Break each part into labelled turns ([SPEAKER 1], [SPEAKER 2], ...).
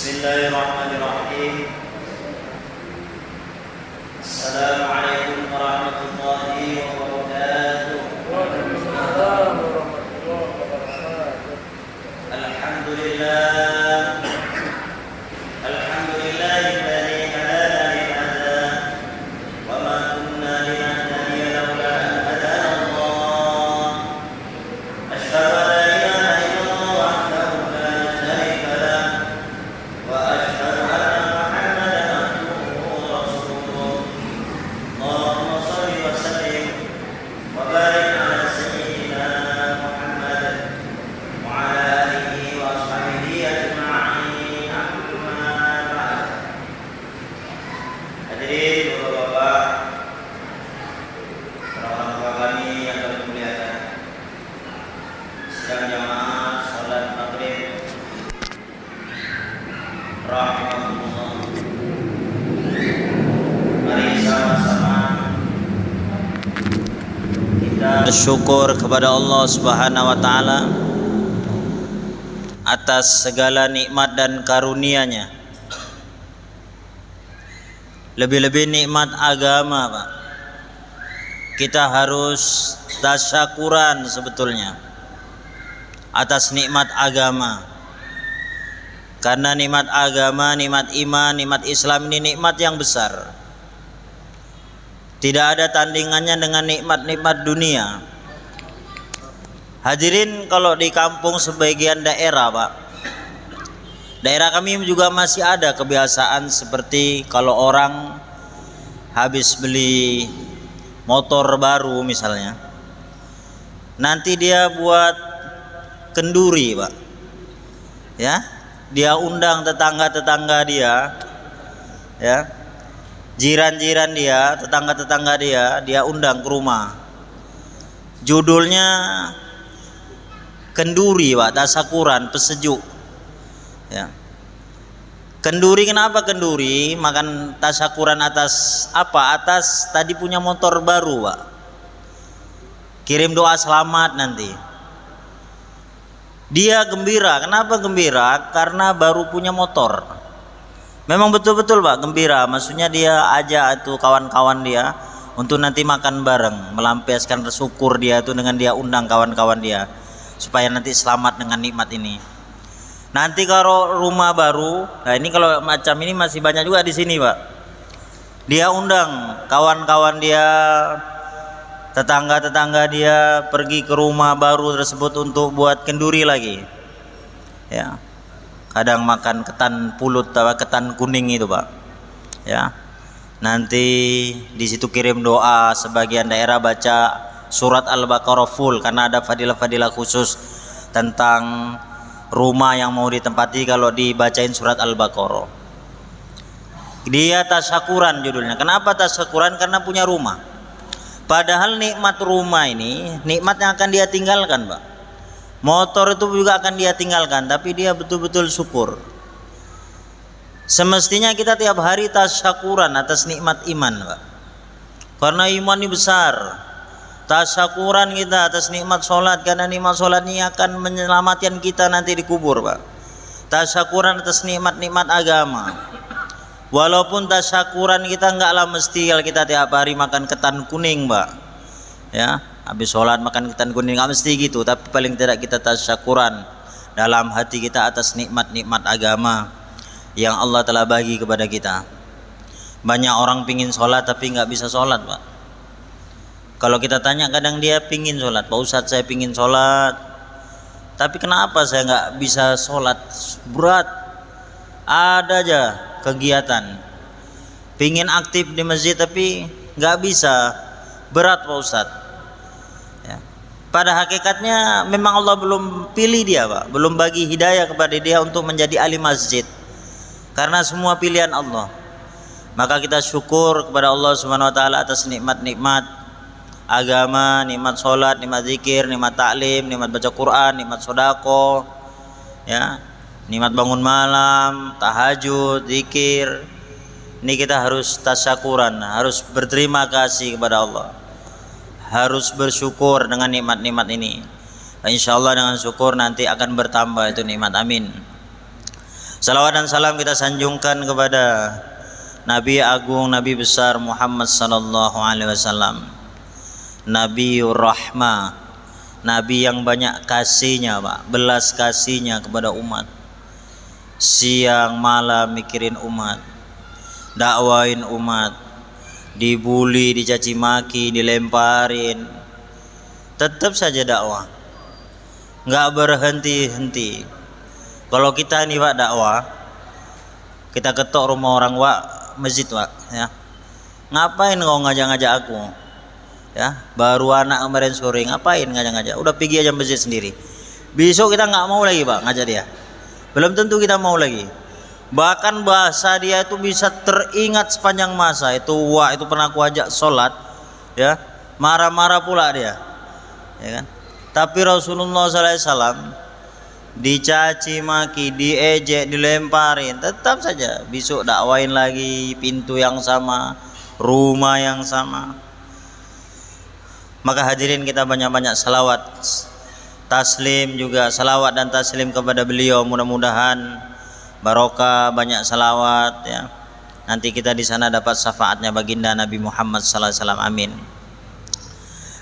[SPEAKER 1] Bismillahirrahmanirrahim. Assalamualaikum warahmatullahi wabarakatuh.
[SPEAKER 2] Waalaikumsalam warahmatullahi wabarakatuh.
[SPEAKER 1] Alhamdulillah. Alhamdulillahilladzi hadana lihadza wa ma kunna linahtadiya laula an hadana Allah. Asyhadu an la ilaha illallah wahdahu la syarika lah wa asyhadu anna Muhammadan abduhu wa rasuluh. Allahumma shalli wa sallim wa barik ala sayyidina Muhammad wa ala alihi wa ashabihi ajma'in. Amma ba'd. Hadirin Bapak-bapak, para orang tua kami yang kami muliakan, sedang jamaah salat maghrib rahmatullah. Mari sama-sama kita bersyukur kepada Allah Subhanahu wa taala atas segala nikmat dan karunia-Nya. Lebih-lebih nikmat agama, Pak. Kita harus tasyakuran sebetulnya atas nikmat agama. Karena nikmat agama, nikmat iman, nikmat Islam ini nikmat yang besar. Tidak ada tandingannya dengan nikmat-nikmat dunia. Hadirin, kalau di kampung sebagian daerah, Pak, daerah kami juga masih ada kebiasaan seperti kalau orang habis beli motor baru misalnya, nanti dia buat kenduri, Pak. Ya, dia undang tetangga-tetangga dia, ya, jiran-jiran dia, tetangga-tetangga dia undang ke rumah. Judulnya kenduri, Pak, tasyakuran, pesejuk. Ya. Kenduri, kenapa kenduri? Makan tasyakuran atas apa? Atas tadi punya motor baru, Pak. Kirim doa selamat nanti. Dia gembira. Kenapa gembira? Karena baru punya motor. Memang betul-betul, Pak, gembira. Maksudnya dia ajak itu kawan-kawan dia untuk nanti makan bareng, melampiaskan syukur dia itu dengan dia undang kawan-kawan dia supaya nanti selamat dengan nikmat ini. Nanti kalau rumah baru, nah ini kalau macam ini masih banyak juga di sini, Pak. Dia undang kawan-kawan dia, tetangga-tetangga dia pergi ke rumah baru tersebut untuk buat kenduri lagi. Ya. Kadang makan ketan pulut atau ketan kuning itu, Pak. Ya. Nanti di situ kirim doa, sebagian daerah baca surat Al-Baqarah full karena ada fadilah-fadilah khusus tentang rumah yang mau ditempati kalau dibacain surat Al-Baqarah. Dia tasyakuran judulnya. Kenapa tasyakuran? Karena punya rumah. Padahal nikmat rumah ini nikmat yang akan dia tinggalkan, Pak. Motor itu juga akan dia tinggalkan, tapi dia betul-betul syukur. Semestinya kita tiap hari tasyakuran atas nikmat iman, Pak. Karena iman ini besar. Tasyakuran kita atas nikmat sholat, karena nikmat sholat ini akan menyelamatkan kita nanti di kubur, Pak. Tasyakuran atas nikmat-nikmat agama. Walaupun tasyakuran kita enggaklah mesti kalau kita tiap hari makan ketan kuning, Pak. Ya, habis sholat makan ketan kuning enggak mesti gitu, tapi paling tidak kita tasyakuran dalam hati kita atas nikmat-nikmat agama yang Allah telah bagi kepada kita. Banyak orang pingin sholat tapi enggak bisa sholat, Pak. Kalau kita tanya kadang dia pingin sholat, Pak Ustadz saya pingin sholat, tapi kenapa saya nggak bisa sholat? Berat, ada aja kegiatan. Pingin aktif di masjid tapi nggak bisa, berat, Pak Ustadz. Ya. Pada hakikatnya memang Allah belum pilih dia, Pak, belum bagi hidayah kepada dia untuk menjadi ahli masjid. Karena semua pilihan Allah. Maka kita syukur kepada Allah Subhanahu wa taala atas nikmat-nikmat agama, nikmat sholat, nikmat zikir, nikmat taklim, nikmat baca Quran, nikmat sodako, ya, nikmat bangun malam, tahajud, zikir. Ini kita harus tasyakuran, harus berterima kasih kepada Allah, harus bersyukur dengan nikmat-nikmat ini. Insya Allah dengan syukur nanti akan bertambah itu nikmat. Amin. Salawat dan salam kita sanjungkan kepada Nabi Agung, Nabi besar Muhammad sallallahu alaihi wasallam, Nabiur Rahmah, Nabi yang banyak kasihnya, Pak, belas kasihnya kepada umat. Siang malam mikirin umat, dakwain umat, dibully, dicaci maki, dilemparin, tetap saja dakwah, nggak berhenti-henti. Kalau kita ini, Pak, dakwah, kita ketok rumah orang, Pak, masjid, Pak, ya, ngapain kau ngajak-ngajak aku, ya, baru anak kemarin sore, ngapain ngajak-ngajak, udah pergi aja masjid sendiri. Besok kita nggak mau lagi, Pak, ngajak dia, belum tentu kita mau lagi. Bahkan bahasa dia itu bisa teringat sepanjang masa. Itu, wah, itu pernah aku ajak sholat, ya, marah-marah pula dia, ya kan. Tapi Rasulullah SAW dicaci maki, diejek, dilemparin, tetap saja besok dakwain lagi, pintu yang sama, rumah yang sama. Maka hadirin, kita banyak-banyak salawat taslim juga, salawat dan taslim kepada beliau. Mudah-mudahan barokah, banyak salawat, ya. Nanti kita di sana dapat syafaatnya baginda Nabi Muhammad sallallahu alaihi wasallam. Amin.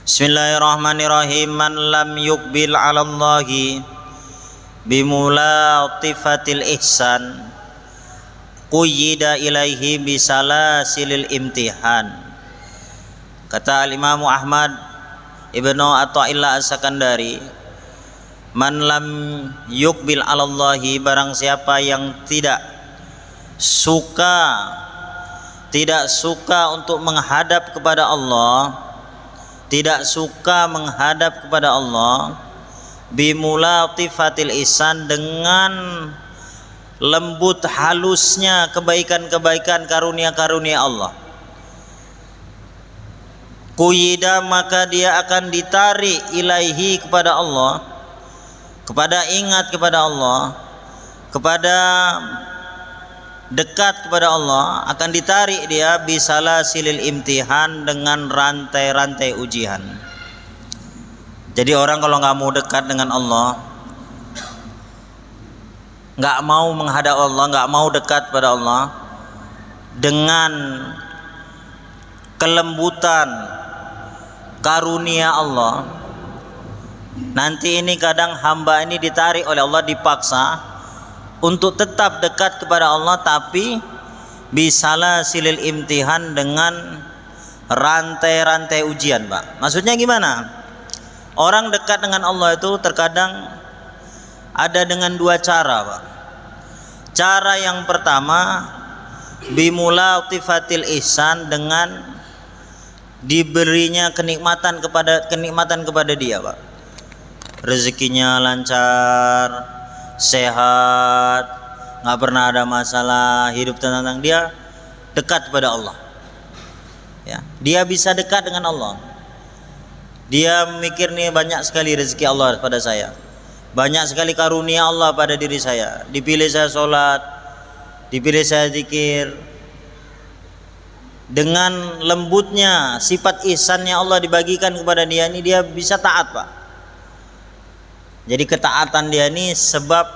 [SPEAKER 1] Bismillahirrahmanirrahim. Man lam yuqbil 'ala Allahi bimulatifatil ihsan quyida ilaihi bisalasilil imtihan. Kata Al-Imam Ahmad Ibnu Athaillah As-Sakandari, man lam yuqbil 'ala Allahi, barang siapa yang tidak suka untuk menghadap kepada Allah, tidak suka menghadap kepada Allah, bimulatifatil ihsan, dengan lembut halusnya kebaikan-kebaikan, karunia-karunia Allah, quyida, maka dia akan ditarik ilaihi, kepada Allah, kepada ingat kepada Allah, kepada dekat kepada Allah, akan ditarik dia bisalasilil imtihan, dengan rantai-rantai ujian. Jadi orang kalau nggak mau dekat dengan Allah, nggak mau menghadap Allah, nggak mau dekat pada Allah, dengan kelembutan karunia Allah, nanti ini kadang hamba ini ditarik oleh Allah, dipaksa untuk tetap dekat kepada Allah, tapi bisalasilil imtihan, dengan rantai-rantai ujian, Pak. Maksudnya gimana? Orang dekat dengan Allah itu terkadang ada dengan dua cara, Pak. Cara yang pertama, bimulatifatil ihsan, dengan diberinya kenikmatan kepada dia, Pak. Rezekinya lancar, sehat, nggak pernah ada masalah, hidup tenang, dia dekat kepada Allah, ya, dia bisa dekat dengan Allah. Dia mikir nih, banyak sekali rezeki Allah pada saya, banyak sekali karunia Allah pada diri saya, dipilih saya sholat, dipilih saya zikir. Dengan lembutnya sifat ihsannya Allah dibagikan kepada dia ini, dia bisa taat, Pak. Jadi ketaatan dia ini sebab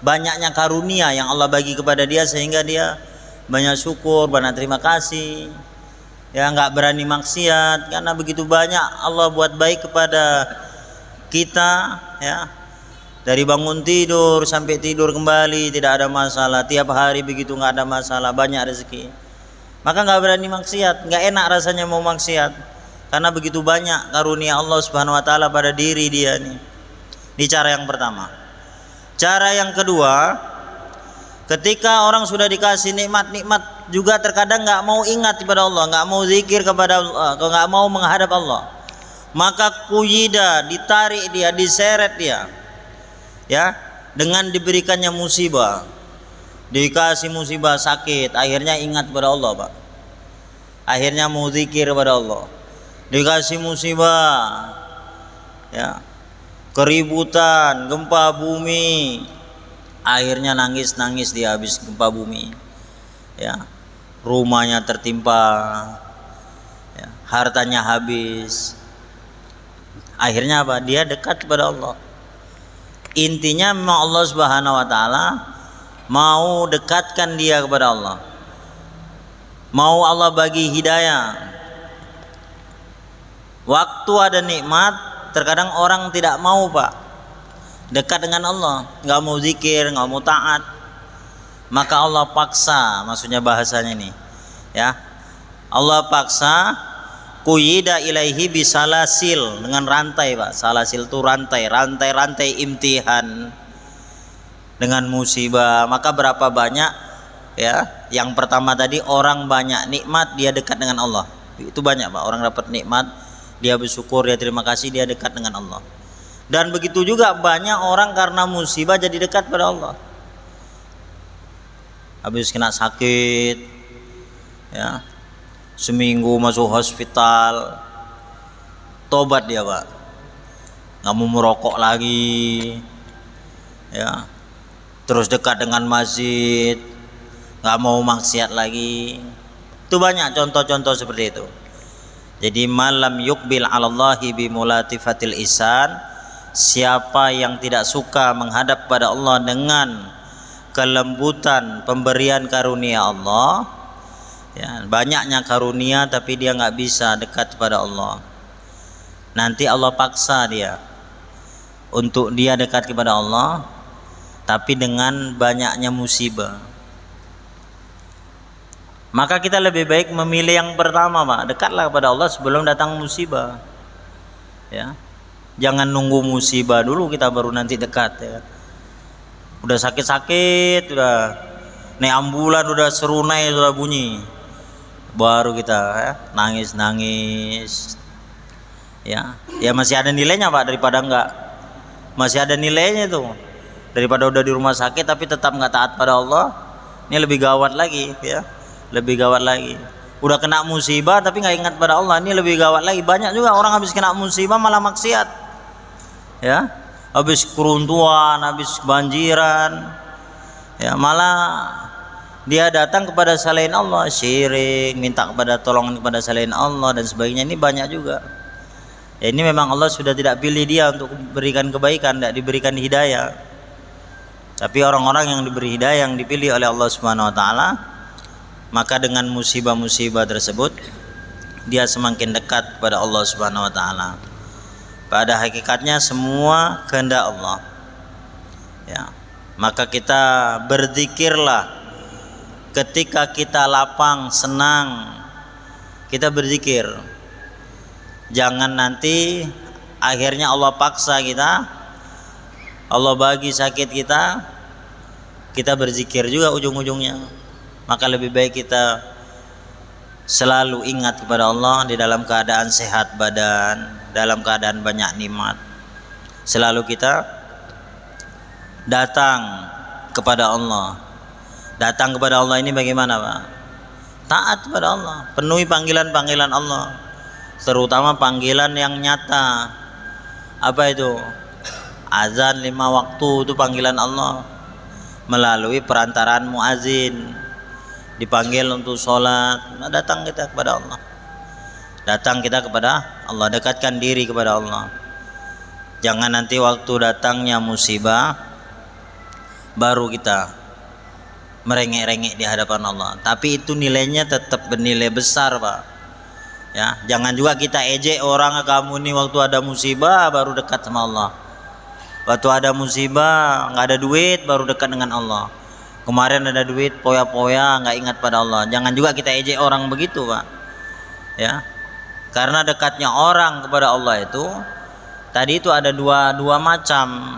[SPEAKER 1] banyaknya karunia yang Allah bagi kepada dia, sehingga dia banyak syukur, banyak terima kasih, ya, nggak berani maksiat, karena begitu banyak Allah buat baik kepada kita, ya, dari bangun tidur sampai tidur kembali tidak ada masalah, tiap hari begitu nggak ada masalah, banyak rezeki. Maka nggak berani maksiat, nggak enak rasanya mau maksiat, karena begitu banyak karunia Allah Subhanahu Wa Taala pada diri dia nih. Ini cara yang pertama. Cara yang kedua, ketika orang sudah dikasih nikmat-nikmat juga terkadang nggak mau ingat kepada Allah, nggak mau zikir kepada Allah, nggak mau menghadap Allah, maka quyida, ditarik dia, diseret dia, ya, dengan diberikannya musibah, dikasih musibah, sakit, akhirnya ingat kepada Allah, Pak, akhirnya mau zikir kepada Allah. Dikasih musibah, ya, keributan, gempa bumi, akhirnya nangis dia habis gempa bumi, ya, rumahnya tertimpa, ya, hartanya habis. Akhirnya apa? Dia dekat kepada Allah. Intinya memang Allah Subhanahu Wa Taala mau dekatkan dia kepada Allah, mau Allah bagi hidayah. Waktu ada nikmat, terkadang orang tidak mau Pak dekat dengan Allah, nggak mau zikir, nggak mau taat, maka Allah paksa, maksudnya bahasanya ini ya, Allah paksa, kuyida ilaihi bisalasil, dengan rantai Pak. Salasil itu rantai imtihan, dengan musibah. Maka berapa banyak ya, yang pertama tadi orang banyak nikmat dia dekat dengan Allah, itu banyak Pak. Orang dapat nikmat dia bersyukur, dia terima kasih, dia dekat dengan Allah. Dan begitu juga banyak orang karena musibah jadi dekat pada Allah. Habis kena sakit ya, seminggu masuk hospital, tobat dia Pak, nggak mau merokok lagi ya, terus dekat dengan masjid, nggak mau maksiat lagi. Itu banyak contoh-contoh seperti itu. Jadi malam yukbil 'alallahi bimulatifatil ihsan, siapa yang tidak suka menghadap pada Allah dengan kelembutan pemberian karunia Allah ya, banyaknya karunia tapi dia nggak bisa dekat pada Allah, nanti Allah paksa dia untuk dia dekat kepada Allah, tapi dengan banyaknya musibah. Maka kita lebih baik memilih yang pertama Pak, dekatlah kepada Allah sebelum datang musibah ya. Jangan nunggu musibah dulu kita baru nanti dekat ya. Udah sakit-sakit, udah naik ambulan, udah serunai sudah bunyi, baru kita ya, nangis-nangis ya. Ya masih ada nilainya Pak daripada enggak. Masih ada nilainya itu daripada udah di rumah sakit tapi tetap nggak taat pada Allah. Ini lebih gawat lagi ya, lebih gawat lagi. Udah kena musibah tapi nggak ingat pada Allah, ini lebih gawat lagi. Banyak juga orang habis kena musibah malah maksiat ya, habis keruntuhan, habis banjiran ya, malah dia datang kepada selain Allah, syirik, minta kepada tolongan kepada selain Allah dan sebagainya. Ini banyak juga ya. Ini memang Allah sudah tidak pilih dia untuk berikan kebaikan, tidak diberikan hidayah. Tapi orang-orang yang diberi hidayah, yang dipilih oleh Allah Subhanahu wa taala, maka dengan musibah-musibah tersebut dia semakin dekat kepada Allah Subhanahu wa taala. Pada hakikatnya semua kehendak Allah ya. Maka kita berzikirlah ketika kita lapang, senang, kita berzikir. Jangan nanti akhirnya Allah paksa kita, Allah bagi sakit kita berzikir juga ujung-ujungnya. Maka lebih baik kita selalu ingat kepada Allah di dalam keadaan sehat badan, dalam keadaan banyak nikmat. Selalu kita datang kepada Allah. Datang kepada Allah ini bagaimana Pak? Taat kepada Allah, penuhi panggilan-panggilan Allah, terutama panggilan yang nyata. Apa itu? Azan 5 waktu itu panggilan Allah, melalui perantaraan muazin dipanggil untuk sholat. Nah, datang kita kepada Allah, datang kita kepada Allah, dekatkan diri kepada Allah. Jangan nanti waktu datangnya musibah baru kita merengek-rengek di hadapan Allah. Tapi itu nilainya tetap bernilai besar Pak ya. Jangan juga kita ejek orang, kamu ini waktu ada musibah baru dekat sama Allah, waktu ada musibah nggak ada duit baru dekat dengan Allah, kemarin ada duit poya-poya nggak ingat pada Allah. Jangan juga kita ejek orang begitu Pak ya. Karena dekatnya orang kepada Allah itu tadi itu ada dua macam.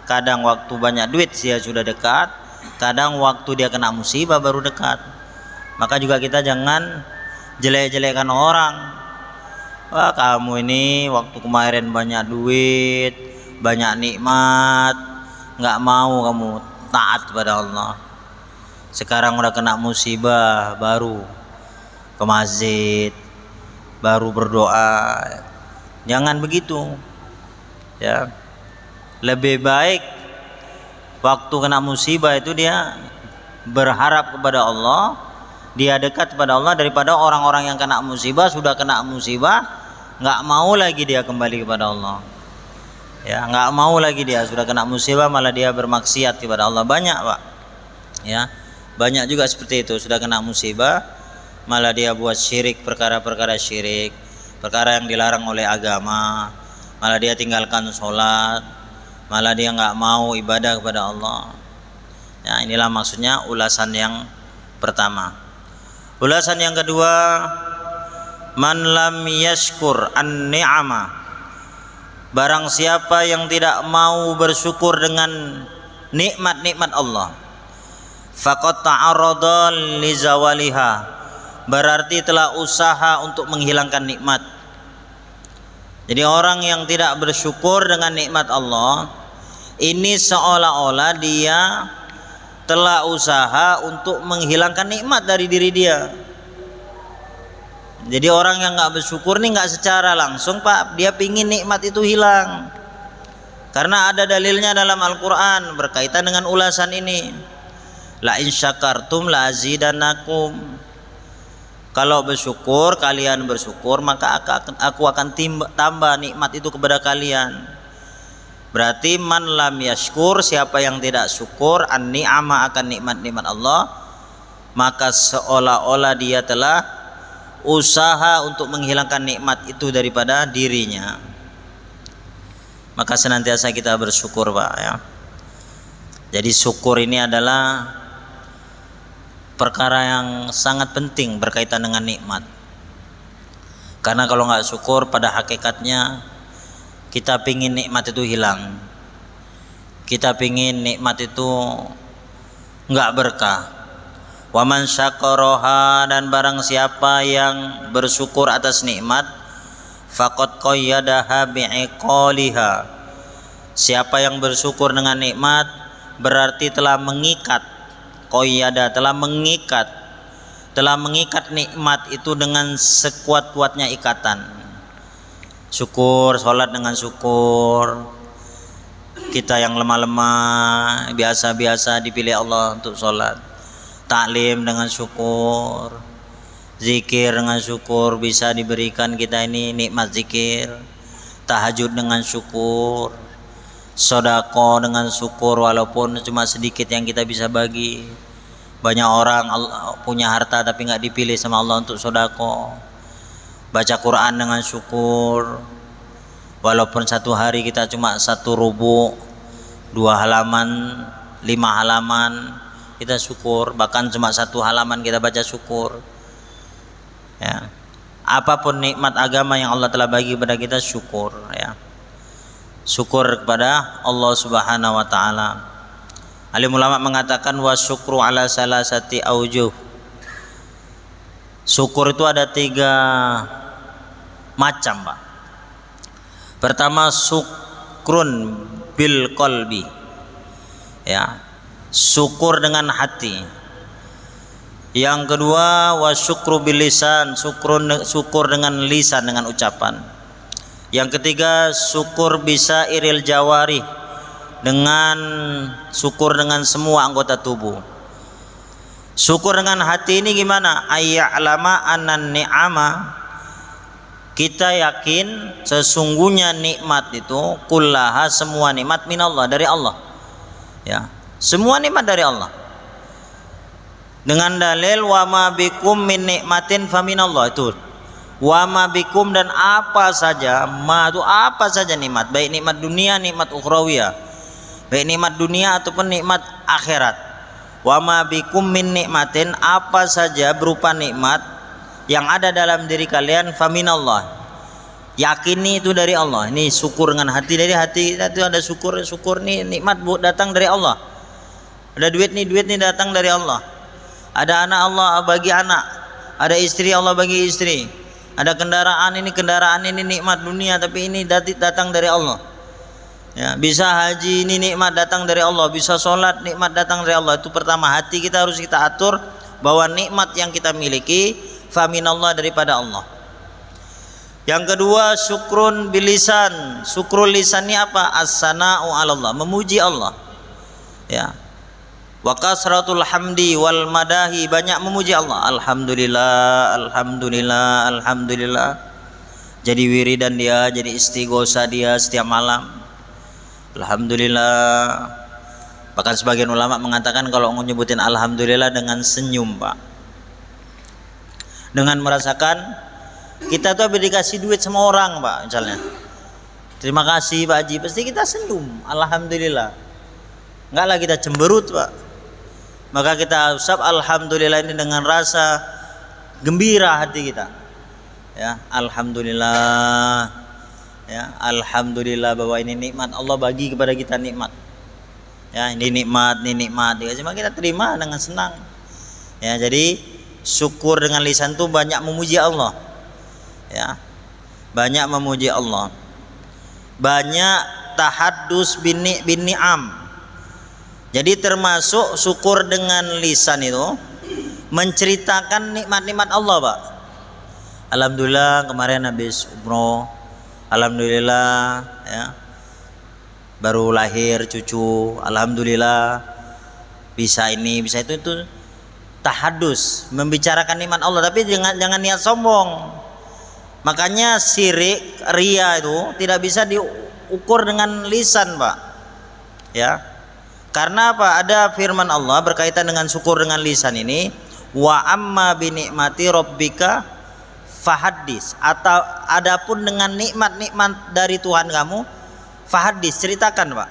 [SPEAKER 1] Kadang waktu banyak duit dia sudah dekat, kadang waktu dia kena musibah baru dekat. Maka juga kita jangan jelek-jelekan orang. Wah, kamu ini waktu kemarin banyak duit, banyak nikmat, nggak mau kamu taat kepada Allah. Sekarang udah kena musibah baru ke masjid, baru berdoa. Jangan begitu ya. Lebih baik waktu kena musibah itu dia berharap kepada Allah, dia dekat kepada Allah, daripada orang-orang yang kena musibah, sudah kena musibah nggak mau lagi dia kembali kepada Allah ya, nggak mau lagi dia sudah kena musibah malah dia bermaksiat kepada Allah. Banyak Pak Ya, banyak juga seperti itu, sudah kena musibah malah dia buat syirik, perkara-perkara syirik, perkara yang dilarang oleh agama, malah dia tinggalkan sholat, malah dia nggak mau ibadah kepada Allah. Ya, inilah maksudnya ulasan yang pertama. Ulasan yang kedua, man lam yashkur an-ni'ama, barang siapa yang tidak mau bersyukur dengan nikmat-nikmat Allah, faqad ta'arrada li zawaliha, berarti telah usaha untuk menghilangkan nikmat. Jadi orang yang tidak bersyukur dengan nikmat Allah ini seolah-olah dia telah usaha untuk menghilangkan nikmat dari diri dia. Jadi orang yang nggak bersyukur nih nggak secara langsung Pak, dia pingin nikmat itu hilang. Karena ada dalilnya dalam Al-Quran berkaitan dengan ulasan ini. La in syakartum la azidannakum. Kalau bersyukur, kalian bersyukur, maka aku akan tambah nikmat itu kepada kalian. Berarti man lam yashkur, siapa yang tidak syukur an-ni'ama, akan nikmat-nikmat Allah, maka seolah-olah dia telah usaha untuk menghilangkan nikmat itu daripada dirinya. Maka senantiasa kita bersyukur Pak ya. Jadi syukur ini adalah perkara yang sangat penting berkaitan dengan nikmat. Karena kalau nggak syukur, pada hakikatnya kita pingin nikmat itu hilang, kita pingin nikmat itu nggak berkah. Waman syakoroha, dan barang siapa yang bersyukur atas nikmat, faqad qayyadaha bi'iqaliha, siapa yang bersyukur dengan nikmat berarti telah mengikat, qayyada, telah mengikat nikmat itu dengan sekuat-kuatnya ikatan. Syukur, sholat dengan syukur. Kita yang lemah-lemah, biasa-biasa dipilih Allah untuk sholat. Taklim dengan syukur, zikir dengan syukur, bisa diberikan kita ini nikmat zikir. Tahajud dengan syukur, sedekah dengan syukur, walaupun cuma sedikit yang kita bisa bagi. Banyak orang punya harta tapi nggak dipilih sama Allah untuk sedekah. Baca Quran dengan syukur, walaupun satu hari kita cuma 1 rubu, 2 halaman, 5 halaman, kita syukur. Bahkan cuma 1 halaman kita baca syukur ya. Apapun nikmat agama yang Allah telah bagi kepada kita, syukur ya. Syukur kepada Allah Subhanahu wa taala. Alim ulama mengatakan wa syukru ala salasati aujuh. Syukur itu ada 3 macam Pak. Pertama, syukrun bil qalbi ya, syukur dengan hati. Yang kedua, wa syukru bil lisan, syukur dengan lisan, dengan ucapan. Yang ketiga, syukur bisa iril jawari, dengan syukur dengan semua anggota tubuh. Syukur dengan hati ini gimana? Ayya'lama anan ni'ama, kita yakin sesungguhnya nikmat itu kullaha, semua nikmat minallah, dari Allah ya, semua nikmat dari Allah. Dengan dalil wa ma bikum min nikmatin faminallah, itu wa ma bikum, dan apa saja, ma itu apa saja nikmat, baik nikmat dunia, nikmat ukhrawiyah, baik nikmat dunia ataupun nikmat akhirat. Wa ma bikum min nikmatin, apa saja berupa nikmat yang ada dalam diri kalian, faminallah, yakini itu dari Allah. Ini syukur dengan hati, dari hati itu ada syukur. Syukur nih nikmat datang dari Allah. Ada duit nih datang dari Allah. Ada anak, Allah bagi anak. Ada istri, Allah bagi istri. Ada kendaraan ini nikmat dunia, tapi ini datang dari Allah ya. Bisa haji, ini nikmat datang dari Allah. Bisa sholat, nikmat datang dari Allah. Itu pertama, hati kita harus kita atur bahwa nikmat yang kita miliki faminallah, daripada Allah. Yang kedua, syukrun bilisan. Syukrul lisan ini apa? As-sana'u 'alallah, memuji Allah ya. Wa kasratul hamdi wal madahi, banyak memuji Allah. Alhamdulillah, alhamdulillah, alhamdulillah. Jadi wiridan dia, jadi istighosa dia setiap malam. Alhamdulillah. Bahkan sebagian ulama mengatakan kalau nyebutin alhamdulillah dengan senyum, Pak, dengan merasakan kita tuh habis dikasih duit sama orang, Pak, misalnya, terima kasih Pak Haji, pasti kita senyum, alhamdulillah. Enggak lah kita cemberut, Pak. Maka kita ucap alhamdulillah ini dengan rasa gembira hati kita. Ya, alhamdulillah. Ya, alhamdulillah bahwa ini nikmat Allah bagi kepada kita, nikmat. Ya, ini nikmat, dikasih, maka kita terima dengan senang. Ya, jadi syukur dengan lisan itu banyak memuji Allah. Ya. Banyak memuji Allah. Banyak tahaddus bin ni'am. Jadi termasuk syukur dengan lisan itu menceritakan nikmat-nikmat Allah, Pak. Alhamdulillah kemarin habis umroh. Alhamdulillah ya. Baru lahir cucu. Alhamdulillah bisa ini, bisa itu tahadus, membicarakan nikmat Allah, tapi jangan niat sombong. Makanya syirik, ria itu tidak bisa diukur dengan lisan, Pak. Ya. Karena apa? Ada firman Allah berkaitan dengan syukur dengan lisan ini, wa amma bi nikmati rabbika fahaddis, atau adapun dengan nikmat-nikmat dari Tuhan kamu fahaddis, ceritakan, Pak.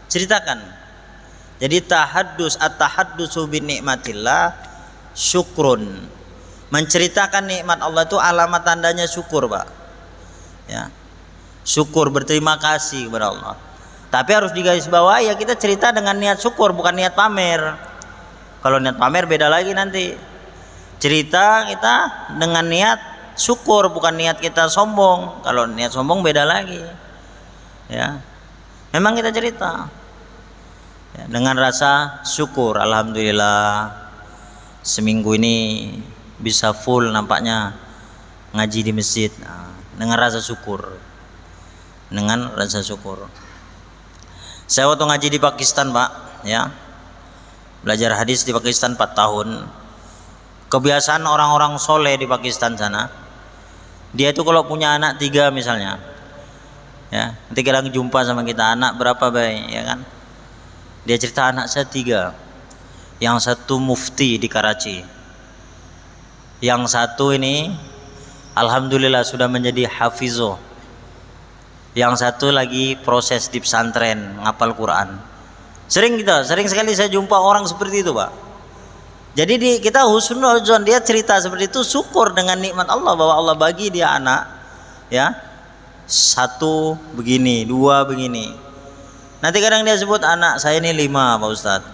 [SPEAKER 1] Ceritakan. Jadi tahaddus at-tahaddusu bi nikmatillah syukrun. Menceritakan nikmat Allah itu alamat tandanya syukur, Pak. Ya. Syukur, berterima kasih kepada Allah. Tapi harus digarisbawahi ya, kita cerita dengan niat syukur, bukan niat pamer. Kalau niat pamer beda lagi nanti. Cerita kita dengan niat syukur, bukan niat kita sombong. Kalau niat sombong beda lagi. Ya. Memang kita cerita ya, dengan rasa syukur. Alhamdulillah seminggu ini bisa full nampaknya ngaji di masjid. Nah, dengan rasa syukur. Dengan rasa syukur. Saya waktu ngaji di Pakistan, Pak, ya, belajar hadis di Pakistan 4 tahun. Kebiasaan orang-orang soleh di Pakistan sana, dia itu kalau punya anak 3 misalnya, ya, nanti kadang jumpa sama kita, anak berapa baik, ya kan? Dia cerita anak saya 3, yang satu mufti di Karachi, yang satu ini alhamdulillah sudah menjadi hafizoh, yang satu lagi proses di pesantren ngapal Quran. Sering sekali saya jumpa orang seperti itu, Pak. Jadi kita husnuzon, dia cerita seperti itu, syukur dengan nikmat Allah bahwa Allah bagi dia anak, ya, 1 begini, 2 begini. Nanti kadang dia sebut anak saya ini 5, Pak Ustadz.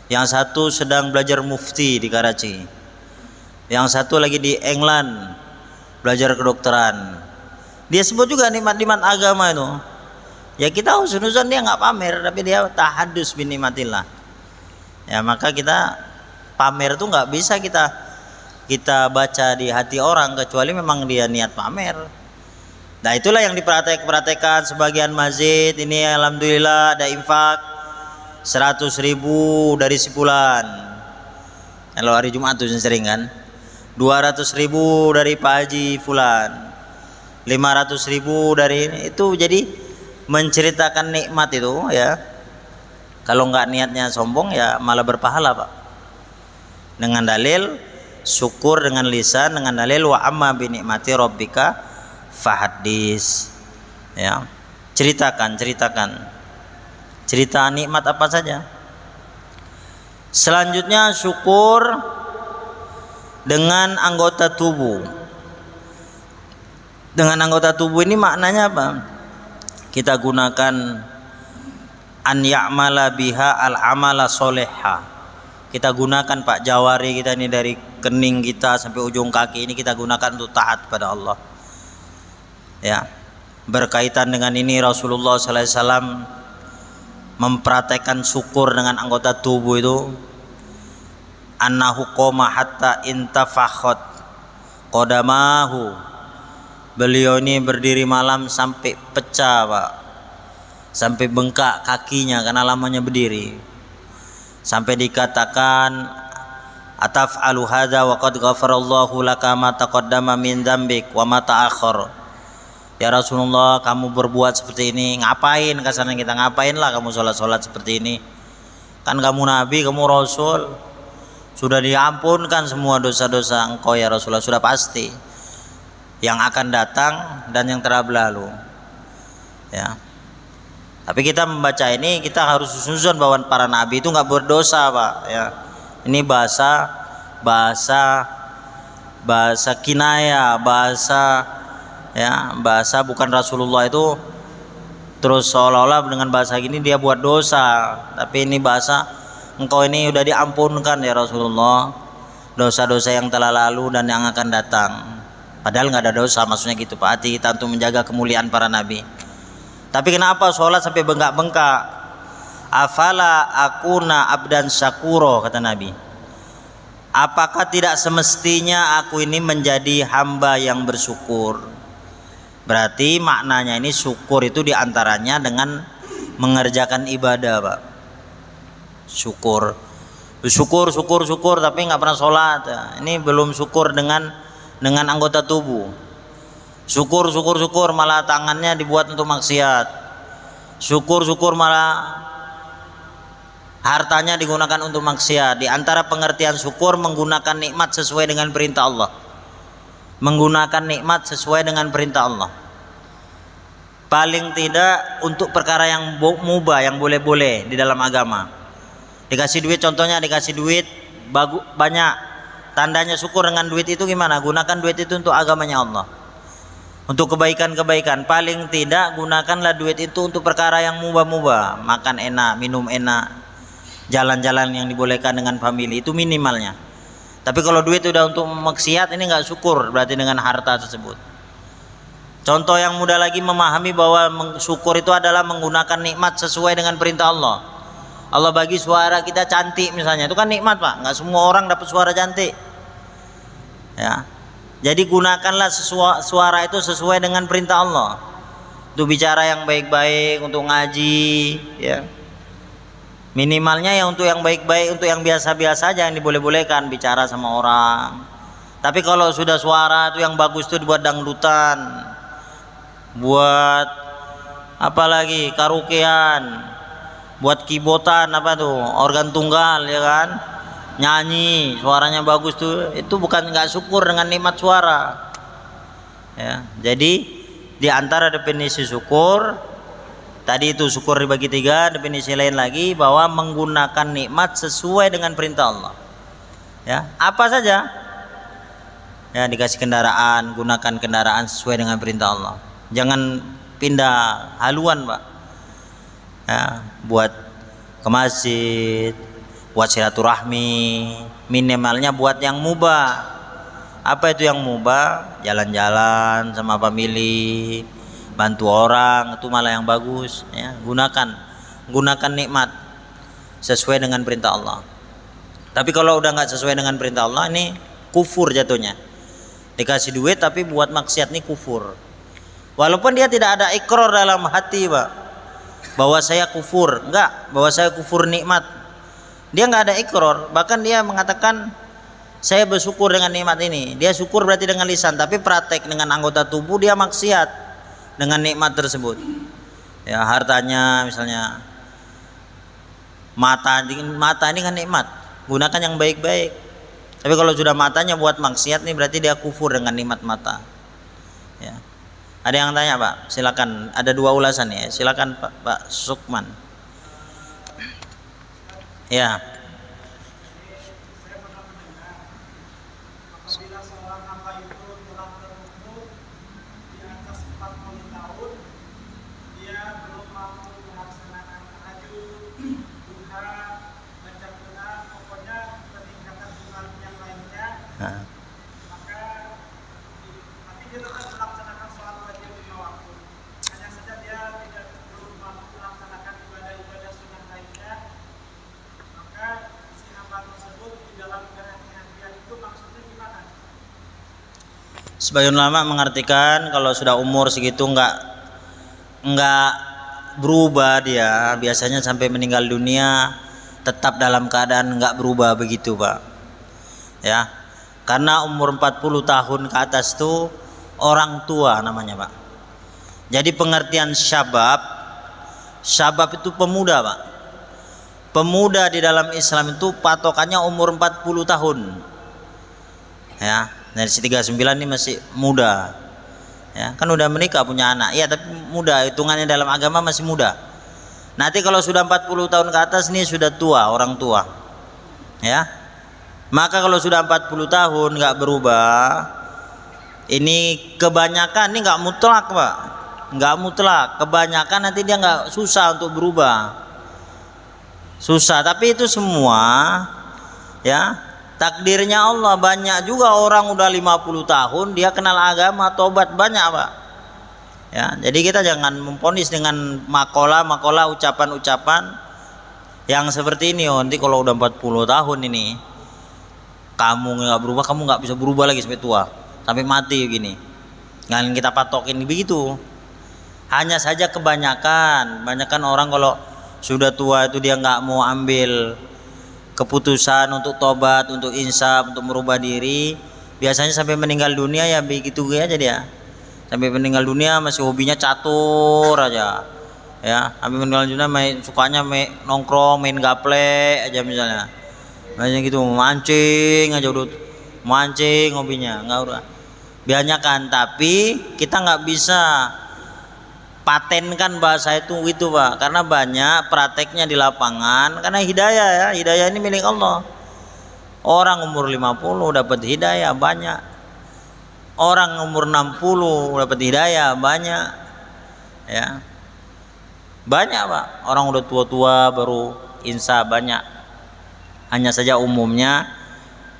[SPEAKER 1] Yang satu sedang belajar mufti di Karachi, yang satu lagi di England belajar kedokteran. Dia sebut juga nikmat-nikmat agama itu. Ya kita husnuzon, dia nggak pamer, tapi dia tahadus bin nikmatillah. Ya maka kita pamer itu nggak bisa kita baca di hati orang, kecuali memang dia niat pamer. Nah itulah yang diperhatikan sebagian masjid ini. Alhamdulillah ada infak 100.000 dari sebulan. Kalau hari Jumat tuh sering kan, 200.000 dari Pak Haji Fulan, 500.000 dari ini. Itu jadi menceritakan nikmat itu ya. Kalau nggak niatnya sombong ya malah berpahala, Pak. Dengan dalil syukur dengan lisan, dengan dalil wa amma bi nikmati rabbika fahaddis. Ya. Ceritakan cerita nikmat apa saja. Selanjutnya syukur dengan anggota tubuh. Dengan anggota tubuh ini maknanya apa? Kita gunakan an ya'mala biha al-amala soleha. Kita gunakan, Pak, jawari kita ini dari kening kita sampai ujung kaki ini kita gunakan untuk taat pada Allah. Ya. Berkaitan dengan ini Rasulullah SAW mempraktekkan syukur dengan anggota tubuh itu. Annahu qoma hatta intafakhat qadamahu. Beliau ini berdiri malam sampai pecah, Pak, sampai bengkak kakinya karena lamanya berdiri, sampai dikatakan ataf'alu hadza wa qad ghafarallahu laka ma taqaddama min dzambik wa ma ta'akhkhar. Ya Rasulullah, kamu berbuat seperti ini, ngapain kasarnya kita, ngapainlah kamu sholat seperti ini, kan kamu Nabi, kamu Rasul, sudah diampunkan semua dosa-dosa engkau ya Rasulullah, sudah pasti yang akan datang dan yang telah berlalu. Ya, tapi kita membaca ini kita harus susun bahwa para nabi itu nggak berdosa, Pak. Ya, ini bahasa kinaya, bahasa bukan Rasulullah itu terus seolah-olah dengan bahasa gini dia buat dosa, tapi ini bahasa engkau ini udah diampunkan ya Rasulullah, dosa-dosa yang telah lalu dan yang akan datang. Padahal nggak ada dosa, maksudnya gitu Pak. Hati kita untuk menjaga kemuliaan para nabi. Tapi kenapa sholat sampai bengkak-bengkak? Afala akuna abdan syakuro, kata Nabi. Apakah tidak semestinya aku ini menjadi hamba yang bersyukur? Berarti maknanya ini syukur itu diantaranya dengan mengerjakan ibadah, Pak. Syukur tapi nggak pernah sholat. Ini belum syukur dengan anggota tubuh. Syukur malah tangannya dibuat untuk maksiat. Syukur malah hartanya digunakan untuk maksiat. Di antara pengertian syukur menggunakan nikmat sesuai dengan perintah Allah. Menggunakan nikmat sesuai dengan perintah Allah. Paling tidak untuk perkara yang mubah, yang boleh-boleh di dalam agama. Dikasih duit, contohnya dikasih duit banyak. Tandanya syukur dengan duit itu gimana? Gunakan duit itu untuk agamanya Allah, untuk kebaikan-kebaikan. Paling tidak gunakanlah duit itu untuk perkara yang mubah-mubah, makan enak, minum enak, jalan-jalan yang dibolehkan dengan family, itu minimalnya. Tapi kalau duit udah untuk maksiat, ini nggak syukur berarti dengan harta tersebut. Contoh yang mudah lagi memahami bahwa syukur itu adalah menggunakan nikmat sesuai dengan perintah Allah. Allah bagi suara kita cantik misalnya, itu kan nikmat Pak. Nggak semua orang dapat suara cantik. Ya, jadi gunakanlah suara itu sesuai dengan perintah Allah. Untuk bicara yang baik-baik, untuk ngaji, ya. Minimalnya ya untuk yang baik-baik, untuk yang biasa-biasa aja yang diboleh-bolehkan bicara sama orang. Tapi kalau sudah suara itu yang bagus itu dibuat dangdutan, buat apa lagi, karaokean, buat kibotan, apa tuh, organ tunggal, ya kan, nyanyi suaranya bagus tuh, itu bukan nggak syukur dengan nikmat suara. Ya, jadi di antara definisi syukur tadi itu syukur dibagi tiga, definisi lain lagi bahwa menggunakan nikmat sesuai dengan perintah Allah. Ya, apa saja. Ya, dikasih kendaraan, gunakan kendaraan sesuai dengan perintah Allah. Jangan pindah haluan, Pak. Ya, buat ke masjid, buat silaturahmi, minimalnya buat yang mubah. Apa itu yang mubah? Jalan-jalan sama family, bantu orang, itu malah yang bagus. Ya, gunakan nikmat sesuai dengan perintah Allah. Tapi kalau udah nggak sesuai dengan perintah Allah, ini kufur jatuhnya. Dikasih duit tapi buat maksiat, ini kufur. Walaupun dia tidak ada ikrar dalam hati, Pak, bahwa saya kufur, enggak, bahwa saya kufur nikmat, dia enggak ada ikrar, bahkan dia mengatakan saya bersyukur dengan nikmat ini. Dia syukur berarti dengan lisan, tapi praktek dengan anggota tubuh dia maksiat dengan nikmat tersebut. Ya, hartanya misalnya, mata ini kan nikmat, gunakan yang baik-baik. Tapi kalau sudah matanya buat maksiat, nih berarti dia kufur dengan nikmat mata. Ya. Ada yang tanya Pak, silakan. Ada dua ulasan ya, silakan Pak Sukman. Ya.
[SPEAKER 2] Apabila seorang hamba itu telah berumur di atas 40 tahun, dia belum mampu melaksanakan tahajud, duha, baca Quran, pokoknya peningkatan iman yang lainnya, maka tapi dia tetap melaksanakan sholat wajib 5 waktu. Hanya saja dia belum mampu melaksanakan ibadah-ibadah sunnah lainnya, maka si hamba tersebut di dalam kehati-hatian itu maksudnya gimana?
[SPEAKER 1] Sebagian ulama mengartikan kalau sudah umur segitu enggak berubah dia, biasanya sampai meninggal dunia tetap dalam keadaan enggak berubah begitu, Pak. Ya. Karena umur 40 tahun ke atas itu orang tua namanya, Pak. Jadi pengertian syabab, syabab itu pemuda, Pak. Pemuda di dalam Islam itu patokannya umur 40 tahun. Ya, dari 39 ini masih muda. Ya, kan udah menikah punya anak. Iya, tapi muda, hitungannya dalam agama masih muda. Nanti kalau sudah 40 tahun ke atas nih sudah tua, orang tua. Ya. Maka kalau sudah 40 tahun nggak berubah, ini kebanyakan, ini nggak mutlak, Pak. Nggak mutlak, kebanyakan nanti dia nggak, susah untuk berubah. Susah, tapi itu semua ya takdirnya Allah. Banyak juga orang udah 50 tahun dia kenal agama, tobat banyak, Pak. Ya, jadi kita jangan memponis dengan makola ucapan-ucapan yang seperti ini. Oh, nanti kalau udah 40 tahun ini kamu nggak berubah, kamu nggak bisa berubah lagi sampai tua, sampai mati gini. Jangan kita patokin begitu. Hanya saja kebanyakan orang kalau sudah tua itu dia nggak mau ambil keputusan untuk tobat, untuk insaf, untuk merubah diri. Biasanya sampai meninggal dunia ya begitu aja dia. Sampai meninggal dunia masih hobinya catur aja. Ya, sampai meninggal dunia sukanya nongkrong, main gaple aja misalnya. Banyak gitu, mancing aja, udah mancing hobinya, nggak udah. Banyakan, tapi kita nggak bisa patenkan bahasa itu gitu, Pak, karena banyak prakteknya di lapangan. Karena hidayah, ya, hidayah ini milik Allah. Orang umur 50 dapat hidayah banyak, orang umur 60 dapat hidayah banyak, ya banyak, Pak. Orang udah tua-tua baru insya banyak. Hanya saja umumnya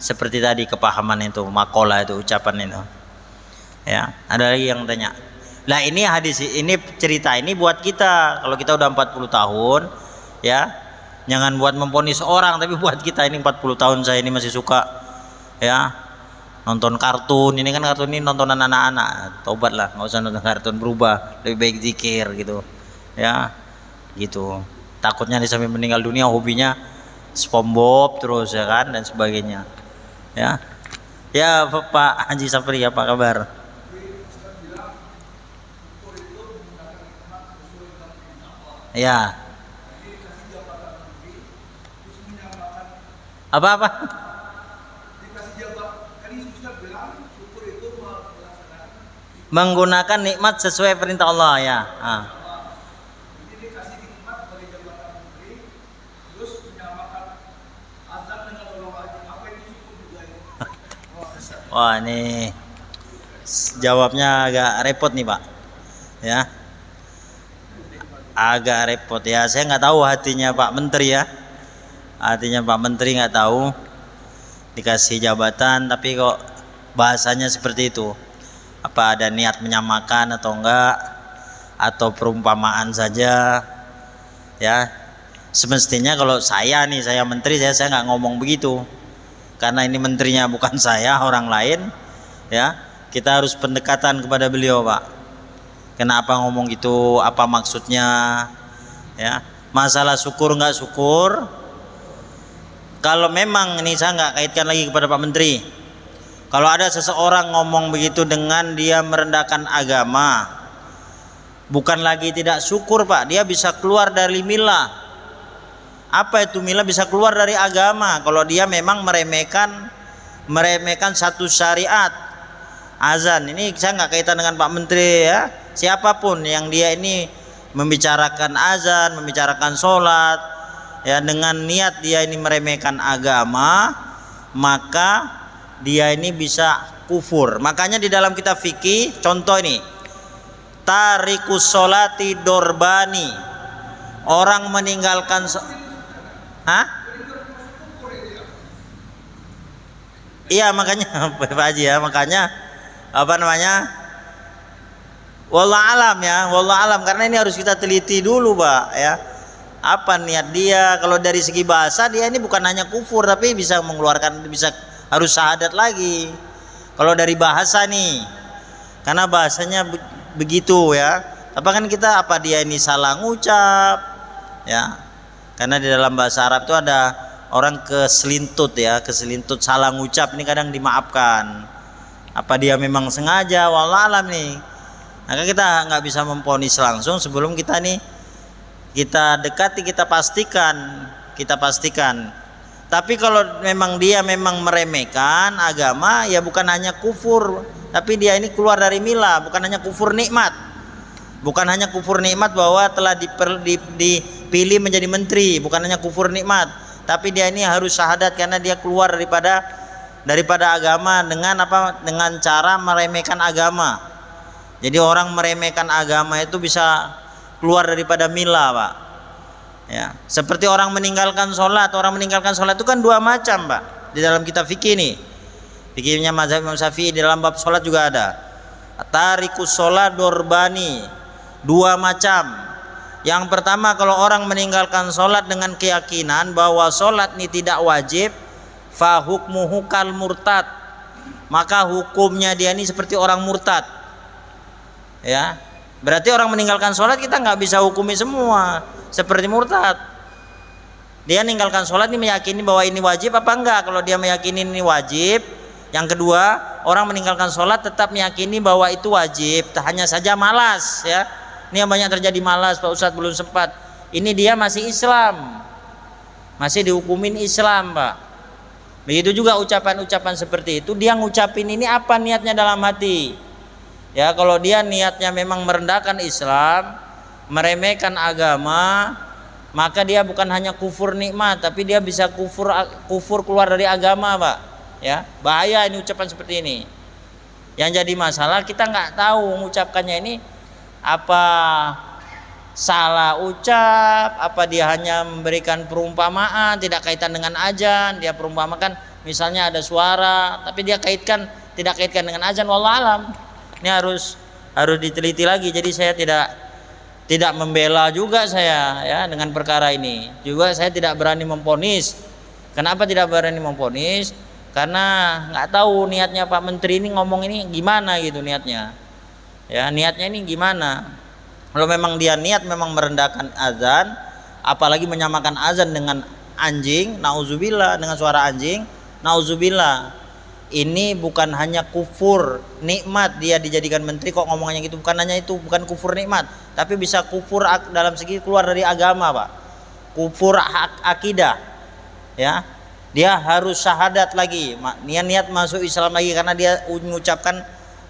[SPEAKER 1] seperti tadi kepahaman itu, makola itu, ucapan itu. Ya, ada lagi yang tanya. Lah ini hadis, ini cerita ini buat kita. Kalau kita udah 40 tahun, ya, jangan buat memponis orang, tapi buat kita ini 40 tahun saya ini masih suka, ya, nonton kartun. Ini kan kartun ini nontonan anak-anak. Tobatlah, nggak usah nonton kartun, berubah, lebih baik zikir gitu, ya, gitu. Takutnya nih sampai meninggal dunia hobinya SpongeBob terus, ya kan, dan sebagainya. Ya, ya Pak Haji Sapri, apa kabar? Ya. Apa? Menggunakan nikmat sesuai perintah Allah, ya. Wah, ini jawabnya agak repot nih, Pak. Ya, agak repot ya. Saya nggak tahu hatinya Pak Menteri, ya. Hatinya Pak Menteri nggak tahu, dikasih jabatan tapi kok bahasanya seperti itu. Apa ada niat menyamakan atau enggak, atau perumpamaan saja? Ya, semestinya kalau saya nih, saya menteri, saya nggak ngomong begitu. Karena ini menterinya bukan saya, orang lain, ya, kita harus pendekatan kepada beliau, Pak. Kenapa ngomong gitu, apa maksudnya, ya. Masalah syukur nggak syukur, kalau memang ini saya nggak kaitkan lagi kepada Pak Menteri. Kalau ada seseorang ngomong begitu dengan dia merendahkan agama, bukan lagi tidak syukur, Pak, dia bisa keluar dari milah. Apa itu milah? Bisa keluar dari agama kalau dia memang meremehkan satu syariat. Azan ini saya nggak kaitan dengan Pak Menteri, ya. Siapapun yang dia ini membicarakan azan, membicarakan sholat, ya, dengan niat dia ini meremehkan agama, maka dia ini bisa kufur. Makanya di dalam kitab fikih, contoh ini, tarikus sholati dorbani, orang meninggalkan iya, makanya Pak Haji, ya, makanya apa namanya, wallah alam, ya, wallah alam, karena ini harus kita teliti dulu, Pak, ya, apa niat dia. Kalau dari segi bahasa dia ini bukan hanya kufur, tapi bisa mengeluarkan, bisa harus syahadat lagi kalau dari bahasa nih, karena bahasanya begitu, ya. Apa kan kita, apa dia ini salah ngucap, ya, karena di dalam bahasa Arab itu ada orang keselintut, ya, keselintut salah ngucap ini kadang dimaafkan. Apa dia memang sengaja, wallah alam nih. Maka kita nggak bisa memvonis langsung sebelum kita kita dekati, kita pastikan. Tapi kalau memang dia memang meremehkan agama, ya bukan hanya kufur, tapi dia ini keluar dari mila, bukan hanya kufur nikmat. Bukan hanya kufur nikmat bahwa telah dipilih menjadi menteri, bukan hanya kufur nikmat, tapi dia ini harus syahadat karena dia keluar daripada agama dengan apa? Dengan cara meremehkan agama. Jadi orang meremehkan agama itu bisa keluar daripada mila, Pak. Ya, seperti orang meninggalkan sholat. Orang meninggalkan sholat itu kan dua macam, Pak. Di dalam kitab fikih nih, fikihnya mazhab Imam Syafi'i, di dalam bab sholat juga ada. Tarikus sholat dorbani, dua macam. Yang pertama, kalau orang meninggalkan sholat dengan keyakinan bahwa sholat ini tidak wajib, fahukmuhu kal murtad, maka hukumnya dia ini seperti orang murtad. Ya, berarti orang meninggalkan sholat kita nggak bisa hukumi semua seperti murtad. Dia meninggalkan sholat ini meyakini bahwa ini wajib apa enggak. Kalau dia meyakini ini wajib. Yang kedua, orang meninggalkan sholat tetap meyakini bahwa itu wajib, hanya saja malas. Ya, ini yang banyak terjadi, malas, Pak Ustadz belum sempat. Ini dia masih Islam, masih dihukumin Islam, Pak. Begitu juga ucapan-ucapan seperti itu, dia ngucapin ini apa niatnya dalam hati. Ya, kalau dia niatnya memang merendahkan Islam, meremehkan agama, maka dia bukan hanya kufur nikmat, tapi dia bisa kufur keluar dari agama, Pak. Ya, bahaya ini ucapan seperti ini. Yang jadi masalah kita nggak tahu mengucapkannya ini apa salah ucap, apa dia hanya memberikan perumpamaan tidak kaitan dengan azan, dia perumpamakan misalnya ada suara, tapi dia tidak kaitkan dengan azan, wallahu alam. Ini harus diteliti lagi. Jadi saya tidak membela juga saya, ya, dengan perkara ini. Juga saya tidak berani memvonis. Kenapa tidak berani memvonis? Karena nggak tahu niatnya Pak Menteri ini ngomong ini gimana gitu niatnya. Ya, niatnya ini gimana? Kalau memang dia niat memang merendahkan azan, apalagi menyamakan azan dengan anjing, nauzubillah, dengan suara anjing, nauzubillah. Ini bukan hanya kufur nikmat dia dijadikan menteri kok ngomongannya gitu, bukan hanya itu, bukan kufur nikmat, tapi bisa kufur dalam segi keluar dari agama, Pak. Kufur akidah. Ya. Dia harus syahadat lagi, niat masuk Islam lagi karena dia mengucapkan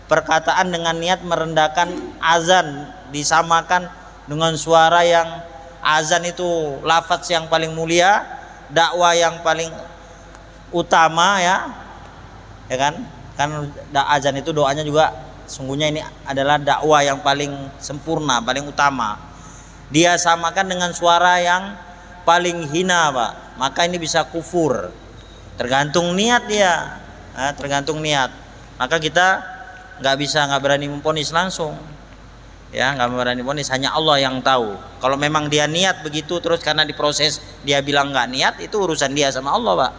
[SPEAKER 1] perkataan dengan niat merendahkan azan, disamakan dengan suara yang azan itu lafaz yang paling mulia, dakwah yang paling utama, ya kan azan itu doanya juga sungguhnya ini adalah dakwah yang paling sempurna, paling utama. Dia samakan dengan suara yang paling hina, Pak, maka ini bisa kufur. Tergantung niat dia, tergantung niat. Maka kita nggak berani memvonis langsung, ya, nggak berani memvonis, hanya Allah yang tahu. Kalau memang dia niat begitu terus karena diproses dia bilang nggak niat, itu urusan dia sama Allah, Pak.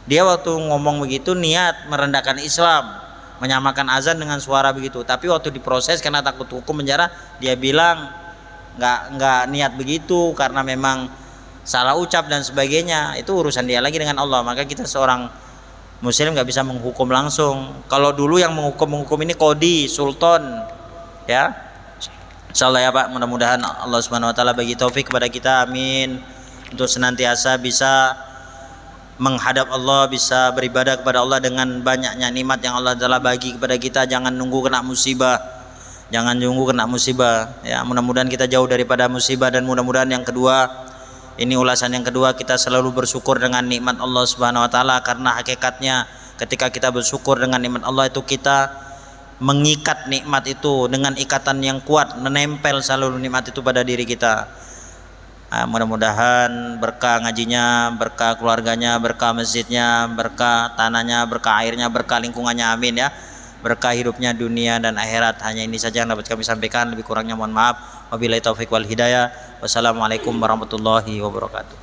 [SPEAKER 1] Dia waktu ngomong begitu niat merendahkan Islam, menyamakan azan dengan suara begitu, tapi waktu diproses karena takut hukum penjara dia bilang nggak niat begitu karena memang salah ucap dan sebagainya. Itu urusan dia lagi dengan Allah. Maka kita seorang muslim nggak bisa menghukum langsung. Kalau dulu yang menghukum ini kodi, sultan, ya. Insyaallah ya Pak, mudah-mudahan Allah Subhanahu wa taala bagi taufik kepada kita, amin, untuk senantiasa bisa menghadap Allah, bisa beribadah kepada Allah dengan banyaknya nikmat yang Allah telah bagi kepada kita. Jangan nunggu kena musibah, ya. Mudah-mudahan kita jauh daripada musibah. Dan mudah-mudahan yang kedua, ini ulasan yang kedua, kita selalu bersyukur dengan nikmat Allah Subhanahu wa taala, karena hakikatnya ketika kita bersyukur dengan nikmat Allah itu kita mengikat nikmat itu dengan ikatan yang kuat, menempel selalu nikmat itu pada diri kita. Mudah-mudahan berkah ngajinya, berkah keluarganya, berkah masjidnya, berkah tanahnya, berkah airnya, berkah lingkungannya, amin ya. Berkah hidupnya dunia dan akhirat. Hanya ini saja yang dapat kami sampaikan, lebih kurangnya mohon maaf. Wabillahi taufik wal hidayah. Wassalamualaikum warahmatullahi wabarakatuh.